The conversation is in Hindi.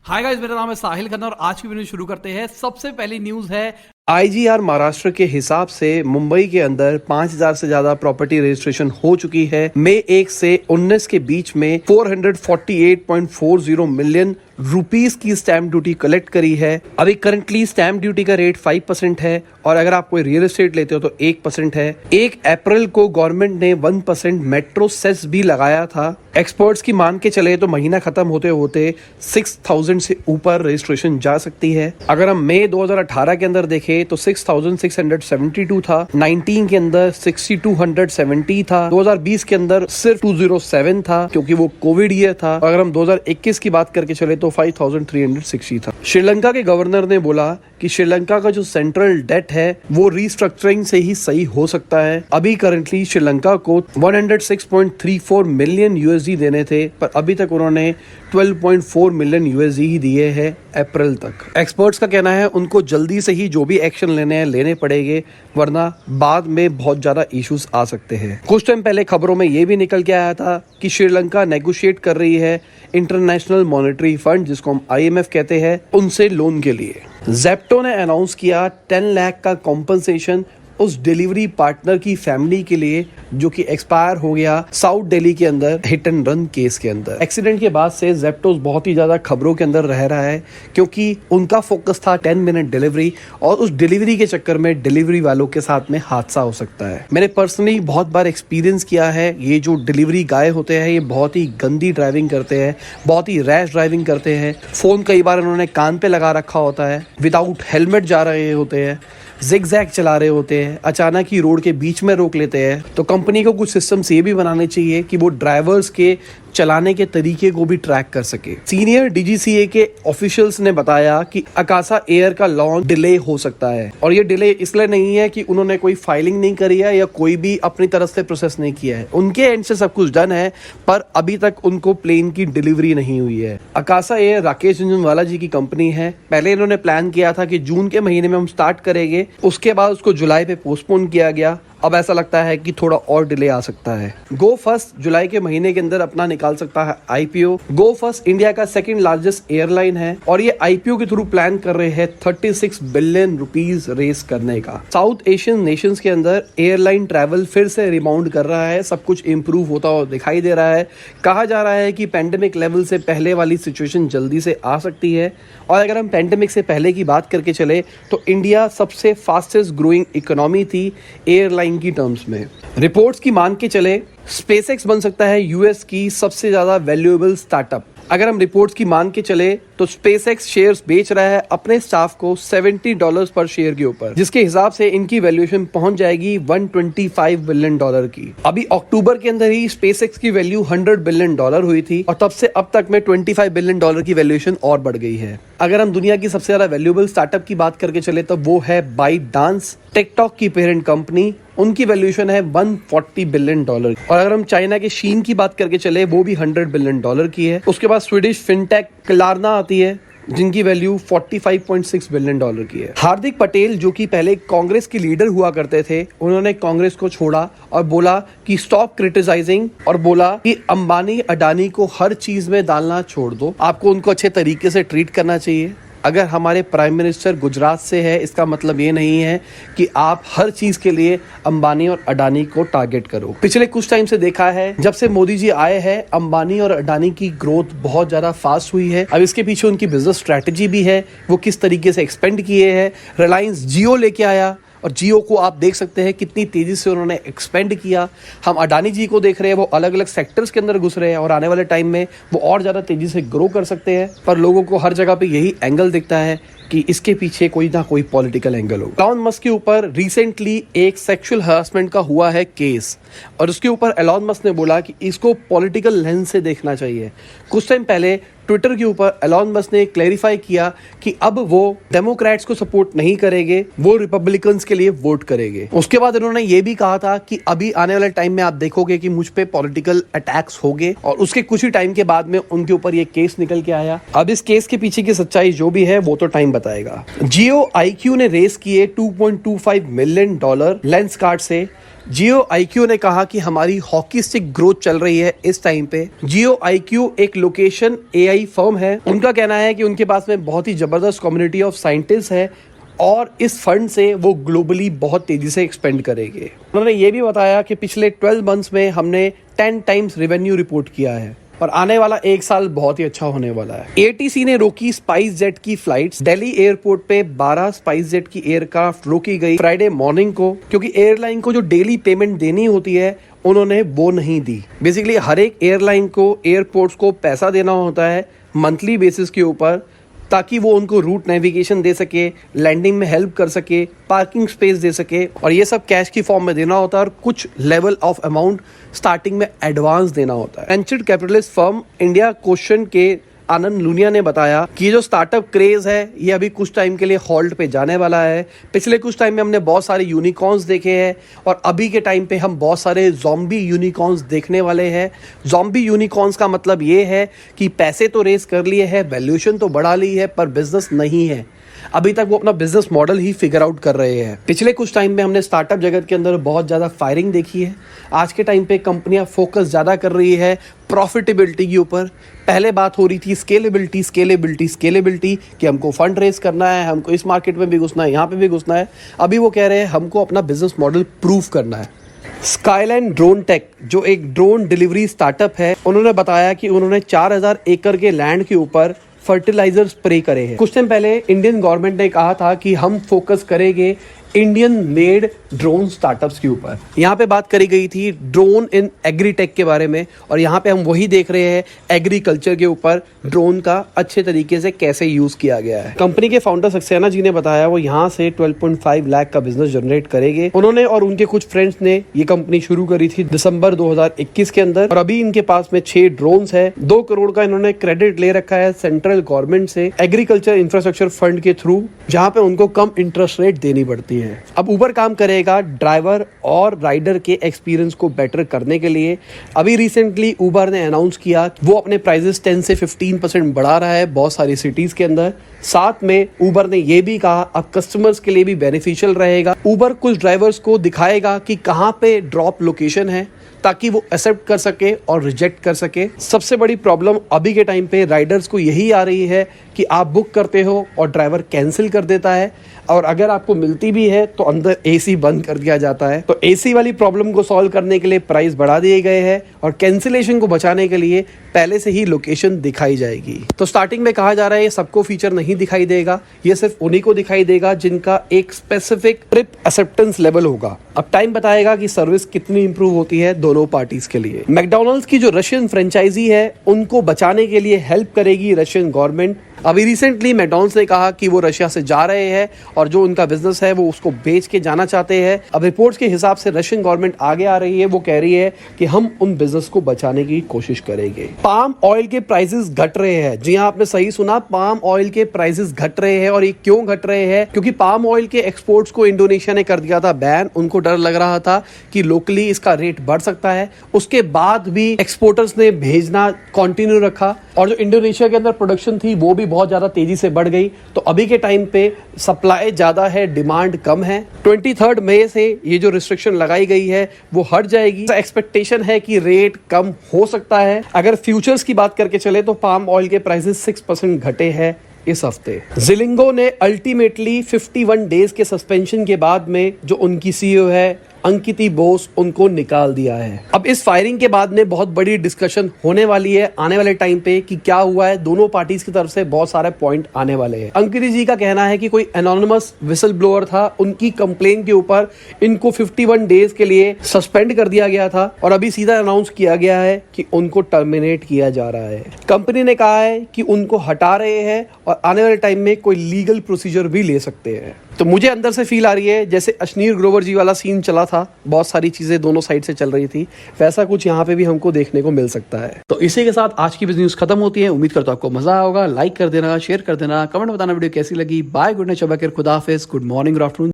हाय गाइस, मेरा नाम है साहिल खन्ना और आज की वीडियो शुरू करते हैं। सबसे पहली न्यूज है आईजीआर महाराष्ट्र के हिसाब से मुंबई के अंदर 5000 से ज्यादा प्रॉपर्टी रजिस्ट्रेशन हो चुकी है। मई 1 से 19 के बीच में 448.40 मिलियन रुपीस की स्टैंप ड्यूटी कलेक्ट करी है। अभी करंटली स्टैंप ड्यूटी का रेट 5% है और अगर आप कोई रियल एस्टेट लेते हो तो 1% है। 1 अप्रैल को गवर्नमेंट ने 1% मेट्रो सेस भी लगाया था। एक्सपर्ट्स की मान के चले तो महीना खत्म होते होते 6000 से ऊपर रजिस्ट्रेशन जा सकती है। अगर हम मई 2018 के अंदर देखें तो 6672 था, 19 के अंदर 6270 था, 2020 के अंदर सिर्फ 207 था क्योंकि वो कोविड ईयर था। अगर हम 2021 की बात करके चले तो 5360 था। श्रीलंका के गवर्नर ने बोला कि श्रीलंका का जो सेंट्रल डेट है वो रीस्ट्रक्चरिंग से ही सही हो सकता है। अभी करंटली श्रीलंका को 106.34 मिलियन यूएसडी देने थे, पर अभी तक उन्होंने 12.4 मिलियन यूएसडी ही दिए हैं अप्रैल तक। एक्सपर्ट्स का कहना है उनको जल्दी से ही जो भी एक्शन लेने हैं लेने पड़ेंगे, वरना बाद में बहुत ज्यादा इश्यूज आ सकते हैं। कुछ टाइम पहले खबरों में ये भी निकल के आया था कि श्रीलंका नेगोशिएट कर रही है इंटरनेशनल मॉनेटरी फंड, जिसको हम IMF कहते हैं, उनसे लोन के लिए। जेप्टो ने अनाउंस किया 10 लाख का कॉम्पनसेशन उस डिलीवरी पार्टनर की फैमिली के लिए जो कि एक्सपायर हो गया साउथ दिल्ली के अंदर हिट एंड रन केस के अंदर। एक्सीडेंट के बाद से जेप्टो बहुत ही ज्यादा खबरों के अंदर रह रहा है क्योंकि उनका फोकस था 10 मिनट डिलीवरी और उस डिलीवरी के चक्कर में डिलीवरी वालों के साथ में हादसा हो सकता है। मैंने पर्सनली बहुत बार एक्सपीरियंस किया है। ये जो डिलीवरी गाय होते हैं ये बहुत ही गंदी ड्राइविंग करते हैं, बहुत ही रैश ड्राइविंग करते हैं। फोन कई बार उन्होंने कान पे लगा रखा होता है, विदाउट हेलमेट जा रहे होते हैं, जिग-जैग चला रहे होते हैं, अचानक ही रोड के बीच में रोक लेते हैं। तो कंपनी को कुछ सिस्टम्स ये भी बनाने चाहिए कि वो ड्राइवर्स के चलाने के तरीके को भी ट्रैक कर सके। सीनियर DGCA के ऑफिशियल्स ने बताया कि अकासा एयर का लॉन्च डिले हो सकता है और ये डिले इसलिए नहीं है कि उन्होंने कोई फाइलिंग नहीं करी है या कोई भी अपनी तरफ से प्रोसेस नहीं किया है। उनके एंड से सब कुछ डन है, पर अभी तक उनको प्लेन की डिलीवरी नहीं हुई है। अकासा एयर राकेश झुनझुनवाला जी की कंपनी है। पहले इन्होंने प्लान किया था कि जून के महीने में हम स्टार्ट करेंगे, उसके बाद उसको जुलाई पे पोस्टपोन किया गया। अब ऐसा लगता है कि थोड़ा और डिले आ सकता है। गो फर्स्ट जुलाई के महीने के अंदर अपना निकाल सकता है IPO। गो फर्स्ट इंडिया का सेकंड लार्जेस्ट एयरलाइन है और ये IPO के थ्रू प्लान कर रहे हैं 36 बिलियन रुपीस रेस करने का। साउथ एशियन नेशंस के अंदर एयरलाइन ट्रैवल फिर से रिबाउंड कर रहा है, सब कुछ इंप्रूव होता हुआ दिखाई दे रहा है। कहा जा रहा है कि पैंडेमिक लेवल से पहले वाली सिचुएशन जल्दी से आ सकती है और अगर हम पैंडेमिक से पहले की बात करके चले तो इंडिया सबसे फास्टेस्ट ग्रोइंग इकोनॉमी थी एयरलाइन की टर्म्स में। रिपोर्ट्स की मान के चले स्पेसएक्स बन सकता है US की सबसे ज्यादा वैल्यूएबल स्टार्टअप। अगर हम रिपोर्ट्स की मान के चले तो स्पेसएक्स शेयर्स बेच रहा है अपने स्टाफ को $70 पर शेयर के ऊपर, जिसके हिसाब से इनकी वैल्यूएशन पहुंच जाएगी $125 बिलियन की। अभी अक्टूबर के अंदर ही स्पेसएक्स की वैल्यू $100 बिलियन हुई थी और तब से अब तक में $25 बिलियन की वैल्यूएशन और बढ़ गई है। अगर हम दुनिया की सबसे ज्यादा वैल्यूएबल स्टार्टअप की बात करके चले तो वो है ByteDance, टिकटॉक की पेरेंट कंपनी। उनकी वैल्यूएशन है $140 बिलियन और अगर हम चाइना के शीन की बात करके चले वो भी $100 बिलियन की है। उसके बाद स्वीडिश फिनटेक क्लारना आती है जिनकी वैल्यू $45.6 बिलियन की है। हार्दिक पटेल जो कि पहले कांग्रेस के लीडर हुआ करते थे, उन्होंने कांग्रेस को छोड़ा और बोला कि स्टॉप क्रिटिसाइजिंग और बोला कि अंबानी अडानी को हर चीज में डालना छोड़ दो, आपको उनको अच्छे तरीके से ट्रीट करना चाहिए। अगर हमारे प्राइम मिनिस्टर गुजरात से है इसका मतलब ये नहीं है कि आप हर चीज के लिए अंबानी और अडानी को टारगेट करो। पिछले कुछ टाइम से देखा है जब से मोदी जी आए हैं अंबानी और अडानी की ग्रोथ बहुत ज्यादा फास्ट हुई है। अब इसके पीछे उनकी बिजनेस स्ट्रेटेजी भी है, वो किस तरीके से एक्सपेंड किए हैं। रिलायंस जियो लेके आया और जियो को आप देख सकते हैं कितनी तेजी से उन्होंने एक्सपेंड किया। हम अडानी जी को देख रहे हैं, वो अलग अलग सेक्टर्स के अंदर घुस रहे हैं और आने वाले टाइम में वो और ज्यादा तेजी से ग्रो कर सकते हैं, पर लोगों को हर जगह पे यही एंगल दिखता है कि इसके पीछे कोई ना कोई पॉलिटिकल एंगल हो। एलॉन मस्क के ऊपर रिसेंटली एक सेक्सुअल हरासमेंट का हुआ है केस और उसके ऊपर एलॉन मस्क ने बोला कि इसको पॉलिटिकल लेंस से देखना चाहिए। कुछ टाइम पहले ट्विटर के ऊपर एलॉन मस्क ने क्लैरिफाई किया कि अब वो डेमोक्रेट्स को सपोर्ट नहीं करेंगे, वो रिपब्लिकन्स के लिए वोट करेंगे। उसके बाद उन्होंने ये भी कहा था कि अभी आने वाले टाइम में आप देखोगे कि मुझ पे पॉलिटिकल अटैक्स होंगे और उसके कुछ ही टाइम के बाद में उनके ऊपर ये केस निकल के आया। अब इस केस के पीछे की सच्चाई जो भी है वो तो टाइम बताएगा। जियो IQ ने रेस किए $2.25 मिलियन लेंसकार्ट से जियो IQ ने कहा कि हमारी हॉकी स्टिक ग्रोथ चल रही है इस टाइम पे। जियो IQ एक लोकेशन AI फर्म है। उनका कहना है कि उनके पास में बहुत ही जबरदस्त कम्युनिटी ऑफ साइंटिस्ट है और इस फंड से वो ग्लोबली बहुत तेजी से एक्सपेंड करेंगे। उन्होंने ये भी बताया कि पिछले 12 मंथ्स में हमने 10 टाइम्स रेवेन्यू रिपोर्ट किया है और आने वाला एक साल बहुत ही अच्छा होने वाला है। ATC ने रोकी स्पाइस जेट की फ्लाइट्स। दिल्ली एयरपोर्ट पे 12 स्पाइस जेट की एयरक्राफ्ट रोकी गई फ्राइडे मॉर्निंग को, क्योंकि एयरलाइन को जो डेली पेमेंट देनी होती है उन्होंने वो नहीं दी। बेसिकली हर एक एयरलाइन को एयरपोर्ट्स को पैसा देना होता है मंथली बेसिस के ऊपर, ताकि वो उनको रूट नेविगेशन दे सके, लैंडिंग में हेल्प कर सके, पार्किंग स्पेस दे सके, और ये सब कैश की फॉर्म में देना होता है और कुछ लेवल ऑफ अमाउंट स्टार्टिंग में एडवांस देना होता है। Venture capitalist firm India question के आनंद लूनिया ने बताया कि ये जो स्टार्टअप क्रेज है ये अभी कुछ टाइम के लिए हॉल्ट पे जाने वाला है। पिछले कुछ टाइम में हमने बहुत सारे यूनिकॉर्न्स देखे हैं और अभी के टाइम पे हम बहुत सारे ज़ॉम्बी यूनिकॉर्न्स देखने वाले हैं। ज़ॉम्बी यूनिकॉर्न्स का मतलब ये है कि पैसे तो रेस कर लिए हैं, वैल्यूएशन तो बढ़ा ली है, पर बिजनेस नहीं है। अभी तक वो अपना बिजनेस मॉडल ही फिगर आउट कर रहे हैं। पिछले कुछ टाइम में हमने स्टार्टअप जगत के अंदर बहुत ज़्यादा फायरिंग देखी है। आज के टाइम पे कंपनियां फोकस ज़्यादा कर रही है प्रॉफिटेबिलिटी के ऊपर। पहले बात हो रही थी स्केलेबिलिटी कि हमको फंड रेस करना है, हमको इस मार्केट में भी घुसना है, यहाँ पे भी घुसना है। अभी वो कह रहे हैं हमको अपना बिजनेस मॉडल प्रूव करना है। स्काईलाइन ड्रोन टेक जो एक ड्रोन डिलीवरी स्टार्टअप है, उन्होंने बताया कि उन्होंने 4000 एकड़ के लैंड के ऊपर फर्टिलाइजर स्प्रे करे हैं। कुछ टाइम पहले इंडियन गवर्नमेंट ने कहा था कि हम फोकस करेंगे इंडियन मेड ड्रोन स्टार्टअप्स के ऊपर। यहाँ पे बात करी गई थी ड्रोन इन एग्रीटेक के बारे में, और यहाँ पे हम वही देख रहे हैं एग्रीकल्चर के ऊपर ड्रोन का अच्छे तरीके से कैसे यूज किया गया है। कंपनी के फाउंडर सक्सेना जी ने बताया वो यहाँ से 12.5 लाख का बिजनेस जनरेट करेंगे। उन्होंने और उनके कुछ फ्रेंड्स ने ये कंपनी शुरू करी थी दिसंबर 2021 के अंदर, और अभी इनके पास में 6 ड्रोन्स है। 2 करोड़ का इन्होंने क्रेडिट ले रखा है सेंट्रल गवर्नमेंट से एग्रीकल्चर इंफ्रास्ट्रक्चर फंड के थ्रू, जहाँ पे उनको कम इंटरेस्ट रेट देनी पड़ती है। अब उबर काम करेगा ड्राइवर और राइडर के एक्सपीरियंस को बेटर करने के लिए। अभी रिसेंटली उबर ने अनाउंस किया कि वो अपने प्राइसेस 10 से 15% बढ़ा रहा है बहुत सारी सिटीज के अंदर। साथ में उबर ने ये भी कहा अब कस्टमर्स के लिए भी बेनिफिशियल रहेगा। उबर कुछ ड्राइवर्स को दिखाएगा कि कहाँ पे ड्रॉप लोकेशन है ताकि वो एक्सेप्ट कर सके और रिजेक्ट कर सके। सबसे बड़ी प्रॉब्लम अभी के टाइम पे राइडर्स को यही आ रही है कि आप बुक करते हो और ड्राइवर कैंसिल कर देता है, और अगर आपको मिलती भी है तो अंदर AC बंद कर दिया जाता है। तो AC वाली प्रॉब्लम को सॉल्व करने के लिए प्राइस बढ़ा दिए गए हैं और कैंसिलेशन को बचाने के लिए पहले से ही लोकेशन दिखाई जाएगी। तो स्टार्टिंग में कहा जा रहा है ये सबको फीचर नहीं दिखाई देगा, ये सिर्फ उन्हीं को दिखाई देगा जिनका एक स्पेसिफिक ट्रिप एक्सेप्टेंस लेवल होगा। अब टाइम बताएगा कि सर्विस कितनी इंप्रूव होती है दोनों पार्टीज के लिए। मैकडॉनल्ड्स की जो रशियन फ्रेंचाइजी है उनको बचाने के लिए हेल्प करेगी रशियन गवर्नमेंट। अभी रिसेंटली मैकडॉनल्ड्स ने कहा कि वो रशिया से जा रहे हैं और जो उनका बिजनेस है वो उसको बेच के जाना चाहते हैं। अब रिपोर्ट्स के हिसाब से रशियन गवर्नमेंट आगे आ रही है, वो कह रही है कि हम उन बिजनेस को बचाने की कोशिश करेंगे। पाम ऑयल के प्राइसेस घट रहे हैं। जी हाँ, आपने सही सुना, पाम ऑयल के प्राइसेस घट रहे हैं। और ये क्यों घट रहे हैं? क्योंकि पाम ऑयल के एक्सपोर्ट्स को इंडोनेशिया ने कर दिया था बैन। उनको डर लग रहा था कि लोकली इसका रेट बढ़ सकता है। उसके बाद भी एक्सपोर्टर्स ने भेजना कंटिन्यू रखा और जो इंडोनेशिया के अंदर प्रोडक्शन थी वो भी बहुत ज्यादा तेजी से बढ़ गई। तो अभी के टाइम पे सप्लाई ज्यादा है, डिमांड कम है। 23 मई से ये जो रिस्ट्रिक्शन लगाई गई है वो हट जाएगी। एक्सपेक्टेशन है कि रेट कम हो सकता है। अगर फ्यूचर्स की बात करके चले तो पाम ऑयल के प्राइसेस 6% घटे हैं इस हफ्ते। जिलिंगो ने अल्टीमेटली 51 डेज के सस्पेंशन के बाद में जो उनकी CEO है अंकिति बोस, उनको निकाल दिया है। अब इस फायरिंग के बाद में बहुत बड़ी डिस्कशन होने वाली है आने वाले टाइम पे कि क्या हुआ है। दोनों पार्टीज की तरफ से बहुत सारे पॉइंट आने वाले हैं। अंकिति जी का कहना है कि कोई एनोनिमस विसल ब्लोअर था, उनकी कंप्लेन के ऊपर इनको 51 डेज के लिए सस्पेंड कर दिया गया था और अभी सीधा अनाउंस किया गया है कि उनको टर्मिनेट किया जा रहा है। कंपनी ने कहा है कि उनको हटा रहे हैं और आने वाले टाइम में कोई लीगल प्रोसीजर भी ले सकते हैं। तो मुझे अंदर से फील आ रही है जैसे अश्नीर ग्रोवर जी वाला सीन चला था, बहुत सारी चीजें दोनों साइड से चल रही थी, वैसा कुछ यहाँ पे भी हमको देखने को मिल सकता है। तो इसी के साथ आज की बिजनेस न्यूज खत्म होती है। उम्मीद करता हूं आपको मजा होगा। लाइक कर देना, शेयर कर देना, कमेंट बताना वीडियो कैसी लगी। बाय, गुड नाइट, शबा खैर, खुदा हाफिज, गुड मॉर्निंग, गुड आफ्टरनून।